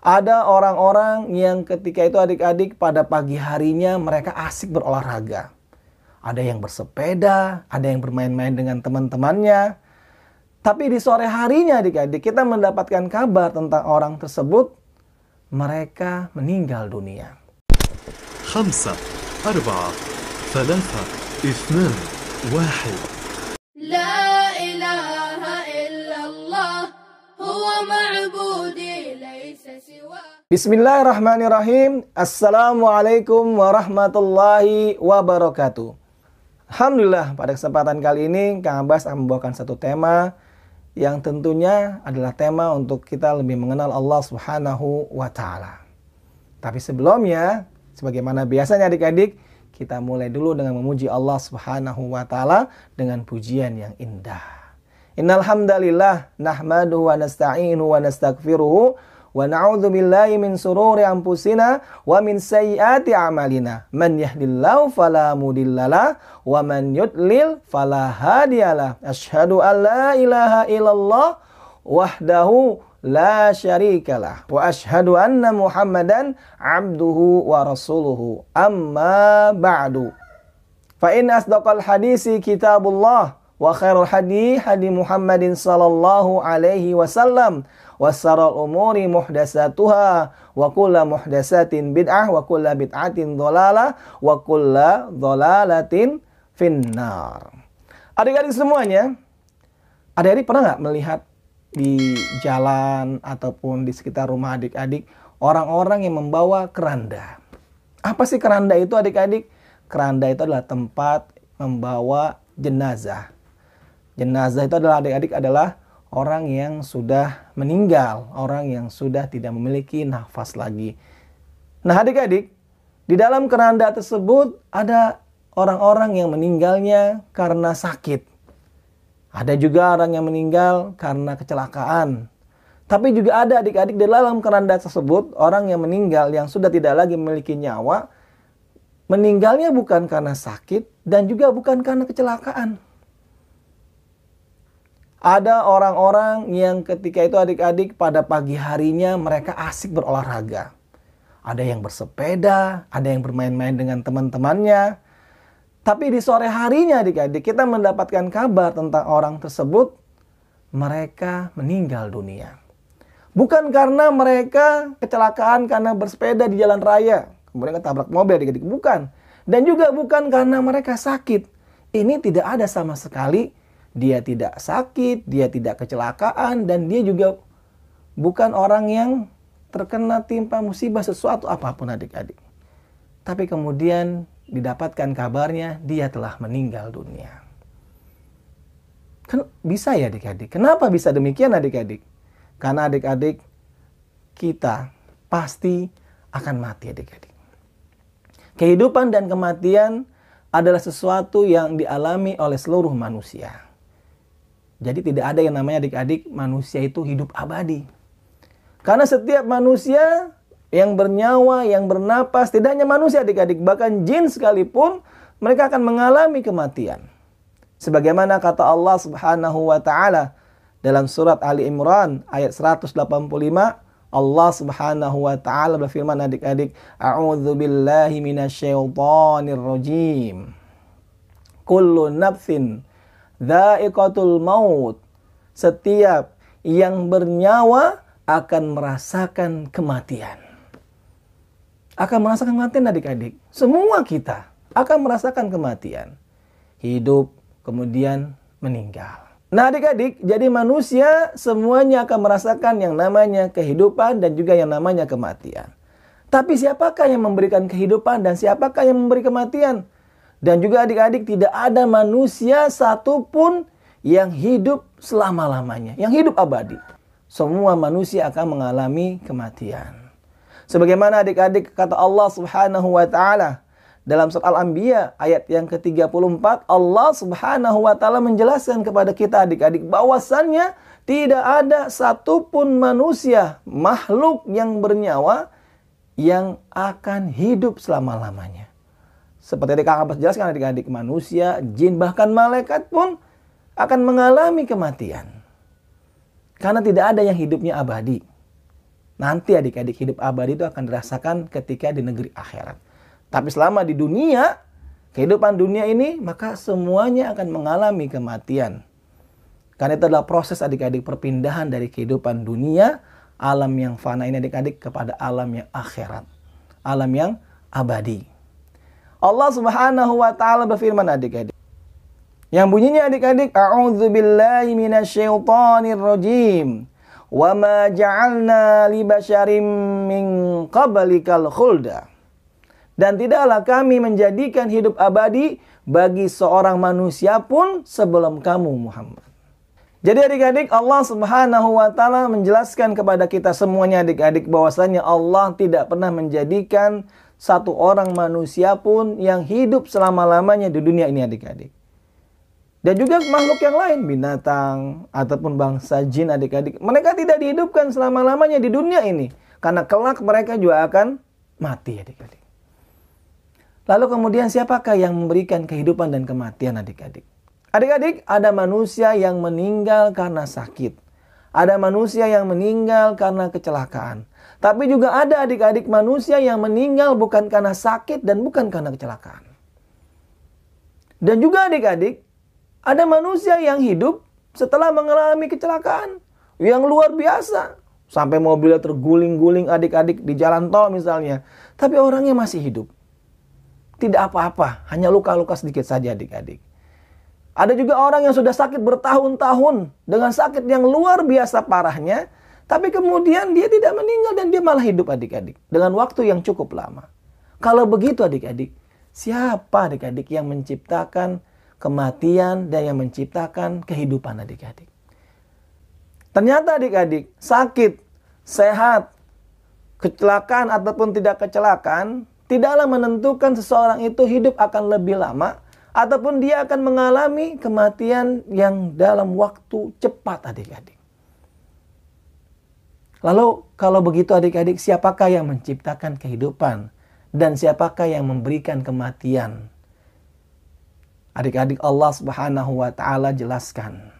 Ada orang-orang yang ketika itu adik-adik pada pagi harinya mereka asik berolahraga. Ada yang bersepeda, ada yang bermain-main dengan teman-temannya. Tapi di sore harinya adik-adik kita mendapatkan kabar tentang orang tersebut, mereka meninggal dunia. 5 4 3 2 1 لا إله إلا الله هو معبودي ليس سواه. Bismillahirrahmanirrahim. Assalamualaikum warahmatullahi wabarakatuh. Alhamdulillah, pada kesempatan kali ini Kang Abbas akan membawakan satu tema yang tentunya adalah tema untuk kita lebih mengenal Allah Subhanahu wa Ta'ala. Tapi sebelumnya, sebagaimana biasanya adik-adik, kita mulai dulu dengan memuji Allah Subhanahu wa Ta'ala dengan pujian yang indah. Innal hamdalillah nahmaduhu wa nasta'inuhu wa nastaghfiruhu wa na'udzu billahi min sururi anfusina wa min sayyiati a'malina. Man yahdihillahu fala mudhillalah wa man yudlil fala hadiyalah. Asyhadu an la ilaha illallah wahdahu la syarikalah wa asyhadu anna Muhammadan abduhu wa rasuluhu. Amma ba'du. Fa in asdaqal hadisi kitabullah wa khairul hadi Muhammadin sallallahu alaihi wasallam wa syarrul umuri muhdatsatuha wa kullu muhdatsatin bid'ah wa kullu bid'atin dhalalah wa kullu dhalalatin finnar. Adik-adik semuanya, adik-adik pernah nggak melihat di jalan ataupun di sekitar rumah adik-adik orang-orang yang membawa keranda? Apa sih keranda itu adik-adik? Keranda itu adalah tempat membawa jenazah. Jenazah itu adalah adik-adik adalah orang yang sudah meninggal, orang yang sudah tidak memiliki nafas lagi. Nah adik-adik, di dalam keranda tersebut ada orang-orang yang meninggalnya karena sakit. Ada juga orang yang meninggal karena kecelakaan. Tapi juga ada adik-adik di dalam keranda tersebut orang yang meninggal yang sudah tidak lagi memiliki nyawa. Meninggalnya bukan karena sakit dan juga bukan karena kecelakaan. Ada orang-orang yang ketika itu adik-adik pada pagi harinya mereka asik berolahraga. Ada yang bersepeda, ada yang bermain-main dengan teman-temannya. Tapi di sore harinya adik-adik kita mendapatkan kabar tentang orang tersebut, mereka meninggal dunia. Bukan karena mereka kecelakaan karena bersepeda di jalan raya, kemudian ketabrak mobil adik-adik, bukan. Dan juga bukan karena mereka sakit. Ini tidak ada sama sekali, dia tidak sakit, dia tidak kecelakaan, dan dia juga bukan orang yang terkena timpa musibah sesuatu apapun adik-adik. Tapi kemudian didapatkan kabarnya dia telah meninggal dunia. Bisa ya adik-adik? Kenapa bisa demikian adik-adik? Karena adik-adik kita pasti akan mati adik-adik. Kehidupan dan kematian adalah sesuatu yang dialami oleh seluruh manusia. Jadi tidak ada yang namanya adik-adik manusia itu hidup abadi. Karena setiap manusia yang bernyawa, yang bernapas, tidak hanya manusia adik-adik, bahkan jin sekalipun, mereka akan mengalami kematian. Sebagaimana kata Allah Subhanahu wa Ta'ala dalam surat Ali Imran ayat 185, Allah Subhanahu wa Ta'ala berfirman adik-adik, A'udzu billahi minasyaitonir rajim. Kullu nafsin dha'iqatul maut. Setiap yang bernyawa akan merasakan kematian. Akan merasakan kematian adik-adik. Semua kita akan merasakan kematian. Hidup, kemudian meninggal. Nah adik-adik, jadi manusia semuanya akan merasakan yang namanya kehidupan dan juga yang namanya kematian. Tapi siapakah yang memberikan kehidupan dan siapakah yang memberi kematian? Dan juga adik-adik, tidak ada manusia satupun yang hidup selama-lamanya, yang hidup abadi. Semua manusia akan mengalami kematian. Sebagaimana adik-adik kata Allah Subhanahu wa Ta'ala dalam surat Al-Anbiya ayat yang ke-34, Allah Subhanahu wa Ta'ala menjelaskan kepada kita adik-adik bahwasannya tidak ada satupun manusia, makhluk yang bernyawa yang akan hidup selama-lamanya. Seperti yang Kang Abbas jelaskan adik-adik, manusia, jin, bahkan malaikat pun akan mengalami kematian. Karena tidak ada yang hidupnya abadi. Nanti adik-adik hidup abadi itu akan dirasakan ketika di negeri akhirat. Tapi selama di dunia, kehidupan dunia ini, maka semuanya akan mengalami kematian. Karena itu adalah proses adik-adik perpindahan dari kehidupan dunia, alam yang fana ini adik-adik, kepada alam yang akhirat. Alam yang abadi. Allah Subhanahu wa ta'ala berfirman adik-adik. Yang bunyinya adik-adik, A'udzubillahi minasyaitonir rajim. Wa ma ja'alna li basyarim min qablikal khulda. Dan tidaklah kami menjadikan hidup abadi bagi seorang manusia pun sebelum kamu Muhammad. Jadi adik-adik, Allah Subhanahu wa ta'ala menjelaskan kepada kita semuanya adik-adik bahwasanya Allah tidak pernah menjadikan satu orang manusia pun yang hidup selama-lamanya di dunia ini adik-adik. Dan juga makhluk yang lain, binatang ataupun bangsa jin adik-adik, mereka tidak dihidupkan selama-lamanya di dunia ini. Karena kelak mereka juga akan mati adik-adik. Lalu kemudian siapakah yang memberikan kehidupan dan kematian adik-adik? Adik-adik, ada manusia yang meninggal karena sakit. Ada manusia yang meninggal karena kecelakaan. Tapi juga ada adik-adik manusia yang meninggal bukan karena sakit dan bukan karena kecelakaan. Dan juga adik-adik, ada manusia yang hidup setelah mengalami kecelakaan yang luar biasa. Sampai mobilnya terguling-guling adik-adik di jalan tol misalnya. Tapi orangnya masih hidup. Tidak apa-apa, hanya luka-luka sedikit saja adik-adik. Ada juga orang yang sudah sakit bertahun-tahun dengan sakit yang luar biasa parahnya. Tapi kemudian dia tidak meninggal dan dia malah hidup adik-adik. Dengan waktu yang cukup lama. Kalau begitu adik-adik, siapa adik-adik yang menciptakan kematian dan yang menciptakan kehidupan adik-adik? Ternyata adik-adik, sakit, sehat, kecelakaan ataupun tidak kecelakaan, tidaklah menentukan seseorang itu hidup akan lebih lama ataupun dia akan mengalami kematian yang dalam waktu cepat adik-adik. Lalu kalau begitu adik-adik, siapakah yang menciptakan kehidupan dan siapakah yang memberikan kematian? Adik-adik, Allah Subhanahu wa ta'ala jelaskan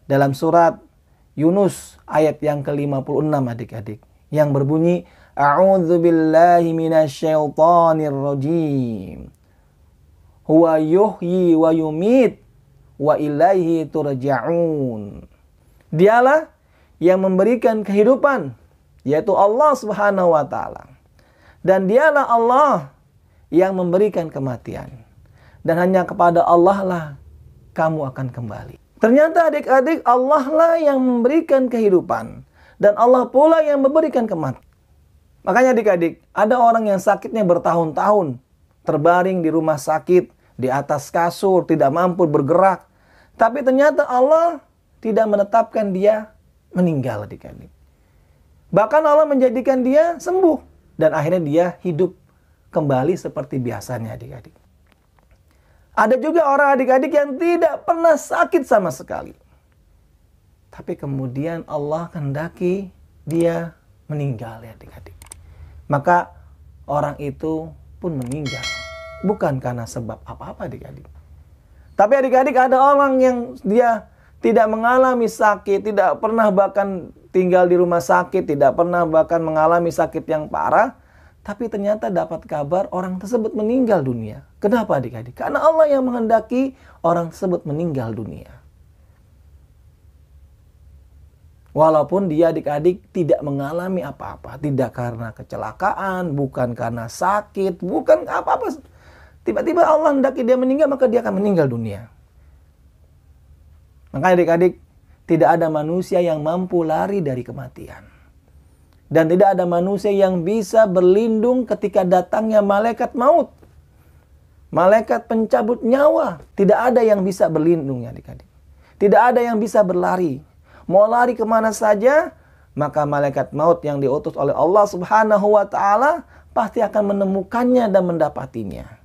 dalam surat Yunus ayat yang ke-56 adik-adik, yang berbunyi, A'udzubillahi minasyaitonir rajim. Huwa yuhyi wa yumit wa ilaihi turja'un. Dialah yang memberikan kehidupan, yaitu Allah Subhanahu wa ta'ala. Dan dialah Allah yang memberikan kematian. Dan hanya kepada Allah lah kamu akan kembali. Ternyata adik-adik, Allah lah yang memberikan kehidupan. Dan Allah pula yang memberikan kematian. Makanya adik-adik, ada orang yang sakitnya bertahun-tahun. Terbaring di rumah sakit, di atas kasur, tidak mampu bergerak. Tapi ternyata Allah tidak menetapkan dia meninggal adik-adik. Bahkan Allah menjadikan dia sembuh. Dan akhirnya dia hidup kembali seperti biasanya adik-adik. Ada juga orang adik-adik yang tidak pernah sakit sama sekali. Tapi kemudian Allah kehendaki dia meninggal ya adik-adik. Maka orang itu pun meninggal. Bukan karena sebab apa-apa adik-adik. Tapi adik-adik, ada orang yang dia tidak mengalami sakit, tidak pernah bahkan tinggal di rumah sakit, tidak pernah bahkan mengalami sakit yang parah. Tapi ternyata dapat kabar orang tersebut meninggal dunia. Kenapa adik-adik? Karena Allah yang menghendaki orang tersebut meninggal dunia. Walaupun dia adik-adik tidak mengalami apa-apa. Tidak karena kecelakaan, bukan karena sakit, bukan apa-apa. Tiba-tiba Allah hendaki dia meninggal, maka dia akan meninggal dunia. Makanya adik-adik, tidak ada manusia yang mampu lari dari kematian. Dan tidak ada manusia yang bisa berlindung ketika datangnya malaikat maut. Malaikat pencabut nyawa. Tidak ada yang bisa berlindung ya adik-adik. Tidak ada yang bisa berlari. Mau lari kemana saja, maka malaikat maut yang diutus oleh Allah Subhanahu wa ta'ala pasti akan menemukannya dan mendapatinya.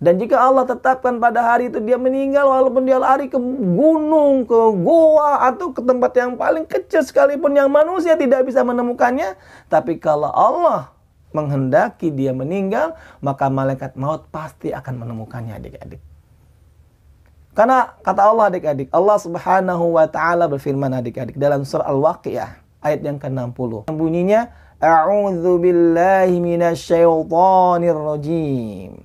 Dan jika Allah tetapkan pada hari itu dia meninggal, walaupun dia lari ke gunung, ke goa, atau ke tempat yang paling kecil sekalipun yang manusia tidak bisa menemukannya. Tapi kalau Allah menghendaki dia meninggal, maka malaikat maut pasti akan menemukannya adik-adik. Karena kata Allah adik-adik, Allah Subhanahu wa ta'ala berfirman adik-adik dalam surah Al-Waqiah ayat yang ke-60. Bunyinya, A'udzu billahi minasyaitonir rajim.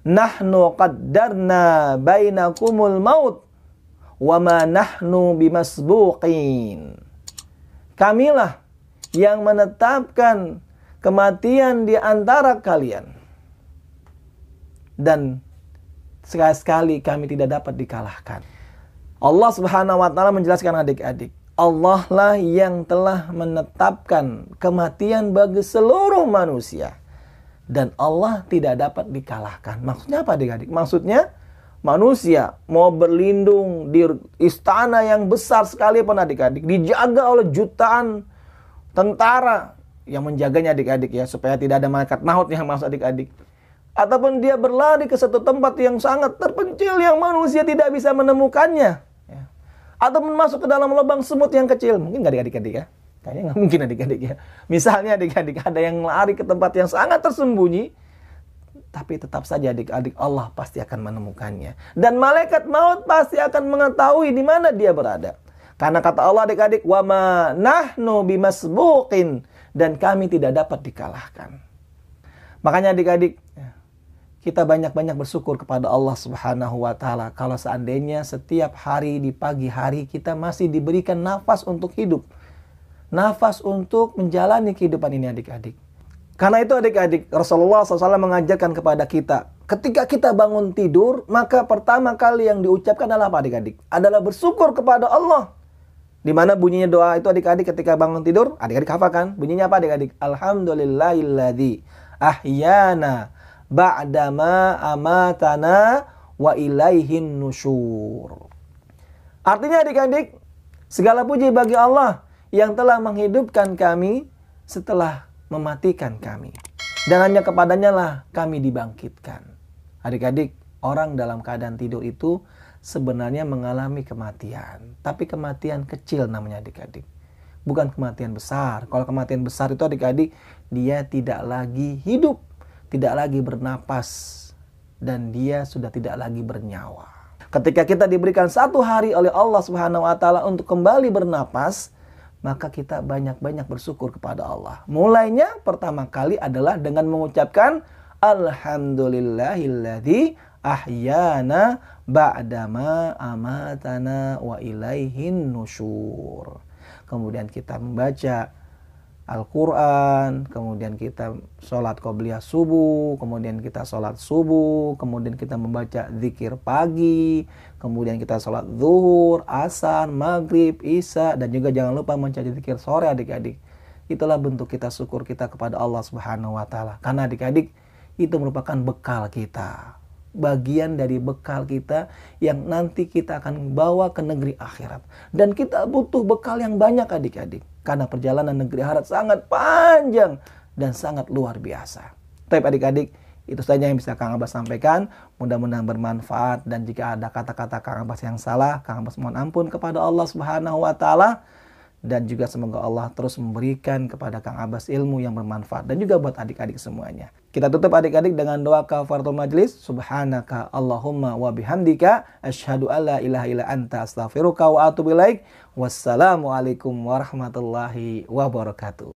Nahnu qaddarna bainakumul maut wa ma nahnu bimasbuqin. Kamilah yang menetapkan kematian di antara kalian. Dan sekali-sekali kami tidak dapat dikalahkan. Allah Subhanahu wa taala menjelaskan adik-adik, Allah lah yang telah menetapkan kematian bagi seluruh manusia. Dan Allah tidak dapat dikalahkan. Maksudnya apa adik-adik? Maksudnya manusia mau berlindung di istana yang besar sekalipun adik-adik, dijaga oleh jutaan tentara yang menjaganya adik-adik ya, supaya tidak ada malaikat maut yang masuk adik-adik. Ataupun dia berlari ke satu tempat yang sangat terpencil yang manusia tidak bisa menemukannya. Ya. Ataupun masuk ke dalam lubang semut yang kecil. Mungkin nggak adik-adik ya? Kayaknya nggak mungkin adik-adik ya. Misalnya adik-adik ada yang lari ke tempat yang sangat tersembunyi. Tapi tetap saja adik-adik Allah pasti akan menemukannya. Dan malaikat maut pasti akan mengetahui di mana dia berada. Karena kata Allah adik-adik, wa ma nahnu bimasbuqin, dan kami tidak dapat dikalahkan. Makanya adik-adik, kita banyak-banyak bersyukur kepada Allah Subhanahu wa taala kalau seandainya setiap hari di pagi hari kita masih diberikan nafas untuk hidup. Nafas untuk menjalani kehidupan ini adik-adik. Karena itu adik-adik, Rasulullah SAW mengajarkan kepada kita, ketika kita bangun tidur, maka pertama kali yang diucapkan adalah apa adik-adik? Adalah bersyukur kepada Allah. Di mana bunyinya doa itu adik-adik ketika bangun tidur? Adik-adik hafalkan. Bunyinya apa adik-adik? Alhamdulillahilladzi ahyana ba'dama amatana wa ilaihin nusyur. Artinya adik-adik, segala puji bagi Allah yang telah menghidupkan kami setelah mematikan kami. Dan hanya kepadanya lah kami dibangkitkan. Adik-adik, orang dalam keadaan tidur itu sebenarnya mengalami kematian. Tapi kematian kecil namanya adik-adik. Bukan kematian besar. Kalau kematian besar itu adik-adik, dia tidak lagi hidup, tidak lagi bernapas, dan dia sudah tidak lagi bernyawa. Ketika kita diberikan satu hari oleh Allah Subhanahu wa taala untuk kembali bernapas, maka kita banyak-banyak bersyukur kepada Allah. Mulainya pertama kali adalah dengan mengucapkan Alhamdulillahilladzi ahyana ba'dama amatana wa ilaihin nusyur. Kemudian kita membaca Al-Quran, kemudian kita sholat qobliyah subuh, kemudian kita sholat subuh, kemudian kita membaca zikir pagi, kemudian kita sholat zuhur, asar, maghrib, isya, dan juga jangan lupa membaca zikir sore adik-adik. Itulah bentuk kita syukur kita kepada Allah Subhanahu wa taala. Karena adik-adik, itu merupakan bekal kita. Bagian dari bekal kita yang nanti kita akan bawa ke negeri akhirat. Dan kita butuh bekal yang banyak adik-adik. Karena perjalanan negeri akhirat sangat panjang dan sangat luar biasa. Tapi adik-adik, itu saja yang bisa Kang Abbas sampaikan. Mudah-mudahan bermanfaat, dan jika ada kata-kata Kang Abbas yang salah, Kang Abbas mohon ampun kepada Allah Subhanahu wa taala. Dan juga semoga Allah terus memberikan kepada Kang Abbas ilmu yang bermanfaat, dan juga buat adik-adik semuanya. Kita tutup adik-adik dengan doa kafaratul majlis. Subhanaka Allahumma wa bihamdika asyhadu alla ilaha illa anta astaghfiruka wa atubu ilaik. Wassalamualaikum warahmatullahi wabarakatuh.